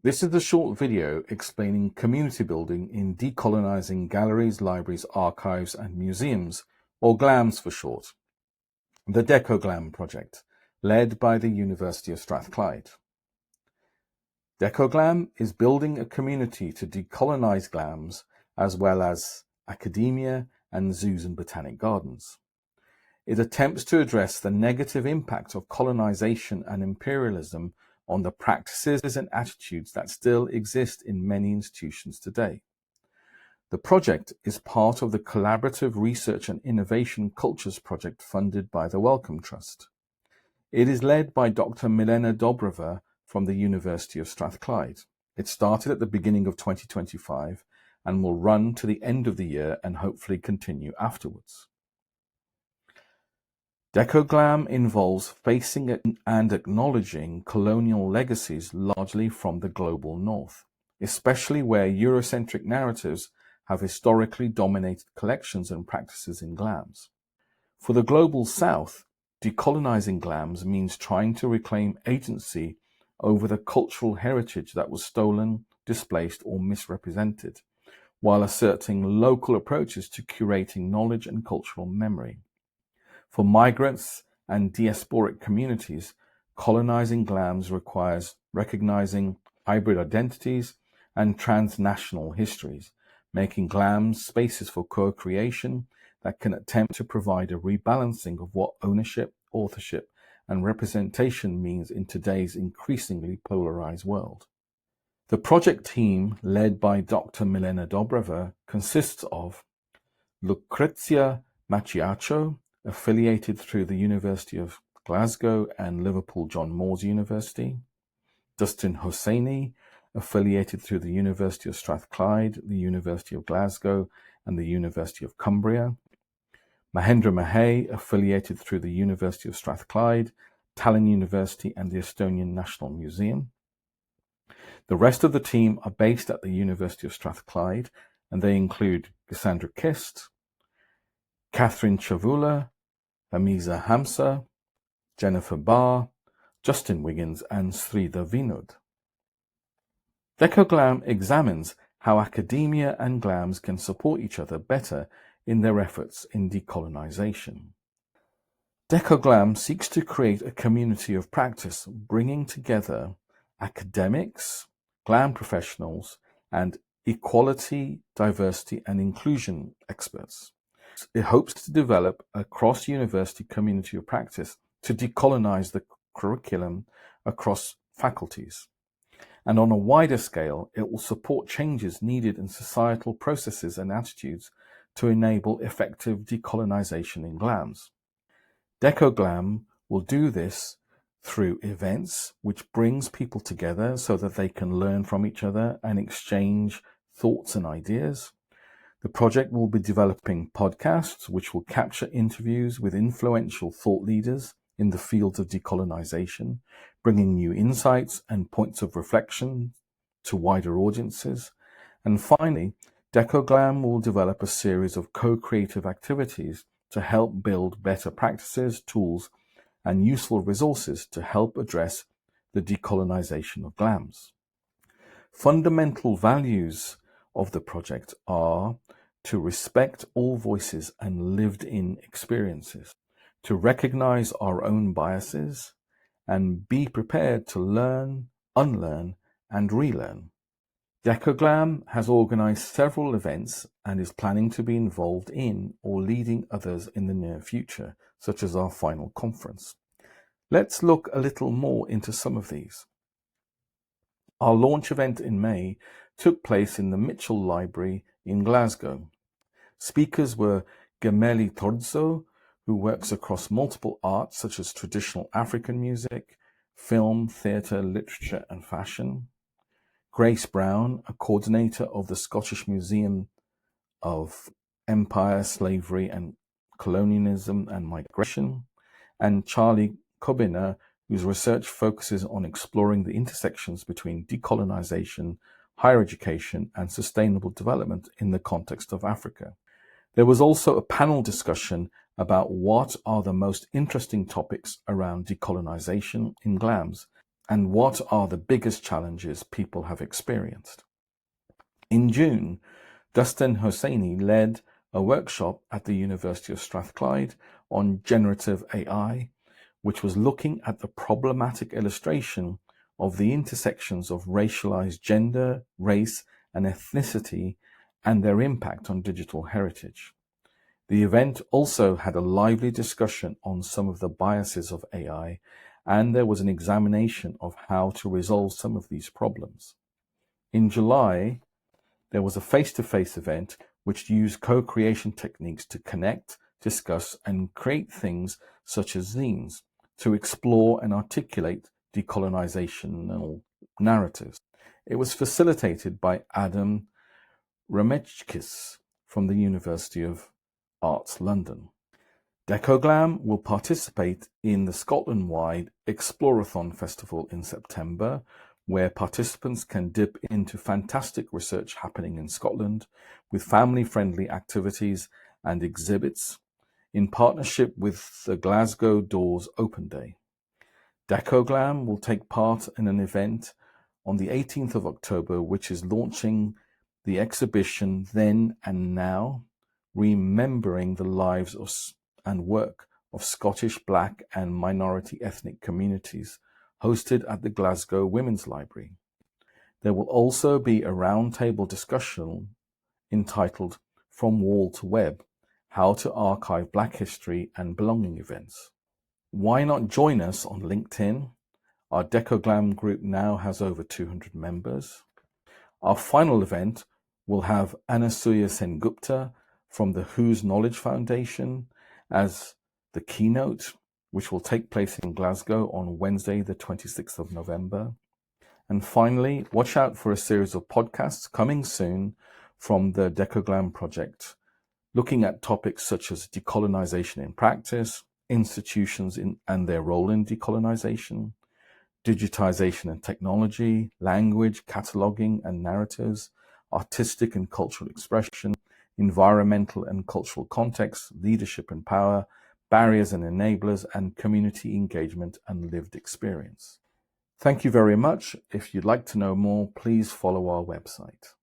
This is a short video explaining community building in decolonizing galleries, libraries, archives, and museums, or GLAMS for short. The DecoGlam project, led by the University of Strathclyde. DecoGlam is building a community to decolonize GLAMS, as well as academia and zoos and botanic gardens. It attempts to address the negative impact of colonization and imperialism on the practices and attitudes that still exist in many institutions today. The project is part of the Collaborative Research and Innovation Cultures project funded by the Wellcome Trust. It is led by Dr. Milena Dobrova from the University of Strathclyde. It started at the beginning of 2025 and will run to the end of the year and hopefully continue afterwards. DecoGlam involves facing and acknowledging colonial legacies largely from the global north, especially where Eurocentric narratives have historically dominated collections and practices in GLAMS. For the global south, decolonizing GLAMS means trying to reclaim agency over the cultural heritage that was stolen, displaced, or misrepresented, while asserting local approaches to curating knowledge and cultural memory. For migrants and diasporic communities, colonizing GLAMS requires recognizing hybrid identities and transnational histories, making GLAMS spaces for co-creation that can attempt to provide a rebalancing of what ownership, authorship, and representation means in today's increasingly polarized world. The project team, led by Dr. Milena Dobrova, consists of Lucrezia Macchiaccio, affiliated through the University of Glasgow and Liverpool John Moores University; Dustin Hosseini, affiliated through the University of Strathclyde, the University of Glasgow, and the University of Cumbria; Mahendra Mahay, affiliated through the University of Strathclyde, Tallinn University, and the Estonian National Museum. The rest of the team are based at the University of Strathclyde, and they include Cassandra Kist, Catherine Chavula, Hamiza Hamza, Jennifer Barr, Justin Wiggins, and Sridhar Vinod. DecoGlam examines how academia and GLAMS can support each other better in their efforts in decolonization. DecoGlam seeks to create a community of practice, bringing together academics, GLAM professionals, and equality, diversity, and inclusion experts. It hopes to develop a cross-university community of practice to decolonize the curriculum across faculties. And on a wider scale, it will support changes needed in societal processes and attitudes to enable effective decolonization in GLAMS. DecoGlam will do this through events which brings people together so that they can learn from each other and exchange thoughts and ideas. The project will be developing podcasts which will capture interviews with influential thought leaders in the fields of decolonization, bringing new insights and points of reflection to wider audiences. And finally, DecoGlam will develop a series of co-creative activities to help build better practices, tools, and useful resources to help address the decolonization of GLAMS. Fundamental values of the project are to respect all voices and lived-in experiences, to recognize our own biases, and be prepared to learn, unlearn, and relearn. DecoGlam has organized several events and is planning to be involved in or leading others in the near future, such as our final conference. Let's look a little more into some of these. Our launch event in May took place in the Mitchell Library in Glasgow. Speakers were Gemeli Tordzo, who works across multiple arts such as traditional African music, film, theatre, literature, and fashion; Grace Brown, a coordinator of the Scottish Museum of Empire, Slavery, and Colonialism and Migration; and Charlie Kobiner, whose research focuses on exploring the intersections between decolonization, higher education, and sustainable development in the context of Africa. There was also a panel discussion about what are the most interesting topics around decolonization in GLAMS, and what are the biggest challenges people have experienced. In June, Dustin Hosseini led a workshop at the University of Strathclyde on generative AI, which was looking at the problematic illustration of the intersections of racialized gender, race, and ethnicity and their impact on digital heritage. The event also had a lively discussion on some of the biases of AI, and there was an examination of how to resolve some of these problems. In July, there was a face-to-face event which used co-creation techniques to connect, discuss, and create things such as zines to explore and articulate decolonizational narratives. It was facilitated by Adam Ramechkis from the University of Arts London. Decoglam will participate in the Scotland-wide Explorathon Festival in September, where participants can dip into fantastic research happening in Scotland with family-friendly activities and exhibits in partnership with the Glasgow Doors Open Day. Decoglam will take part in an event on the 18th of October, which is launching the exhibition Then and Now, Remembering the Lives and Work of Scottish, Black and Minority Ethnic Communities, hosted at the Glasgow Women's Library. There will also be a roundtable discussion entitled From Wall to Web, How to Archive Black History and Belonging Events. Why not join us on LinkedIn? Our Decoglam group now has over 200 members. Our final event will have Anasuya Sengupta from the Whose Knowledge Foundation as the keynote, which will take place in Glasgow on Wednesday, the 26th of November. And finally, watch out for a series of podcasts coming soon from the Decoglam project, looking at topics such as decolonization in practice, institutions and their role in decolonization, digitization and technology, language, cataloging and narratives, artistic and cultural expression, environmental and cultural context, leadership and power, barriers and enablers, and community engagement and lived experience. Thank you very much. If you'd like to know more, please follow our website.